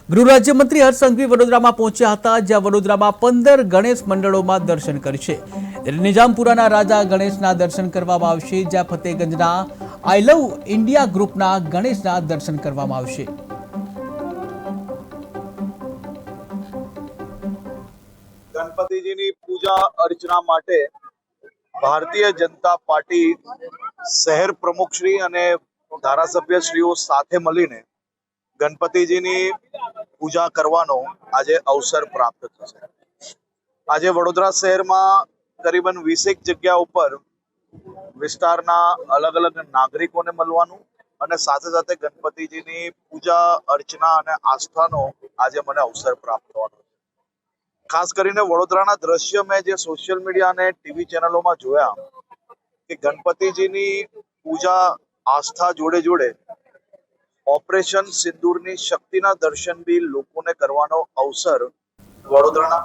ગૃહ રાજ્યમંત્રી હર્ષ સંઘવી વડોદરામાં પહોંચ્યા હતા, જ્યાં વડોદરામાં 15 ગણેશ મંડળોમાં દર્શન કરશે. નિજામપુરાના રાજા ગણેશના દર્શન કરવામાં આવશે, જ્યાં ફતેગંજના આઈ લવ ઇન્ડિયા ગ્રુપના ગણેશના દર્શન કરવામાં આવશે. ગણપતિજીની પૂજા અર્ચના માટે ભારતીય જનતા પાર્ટી શહેર પ્રમુખશ્રી અને ધારાસભ્યશ્રીઓ સાથે મળીને ગણપતિજીની પૂજા કરવાનો આજે અવસર પ્રાપ્ત થશે. આજે વડોદરા શહેરમાં કરીબન 20 જગ્યા ઉપર વિસ્તારના અલગ અલગ નાગરિકોને મળવાનું અને સાથે સાથે ગણપતિજીની પૂજા અર્ચના અને આસ્થાનો આજે મને અવસર પ્રાપ્ત થવાનો. ખાસ કરીને વડોદરાના દ્રશ્ય મેં જે સોશિયલ મીડિયા અને ટીવી ચેનલોમાં જોયા કે ગણપતિજીની પૂજા આસ્થા જોડે જોડે ઓપરેશન સિંદૂરની શક્તિના દર્શન બી લોકોને કરવાનો અવસર વડોદરાના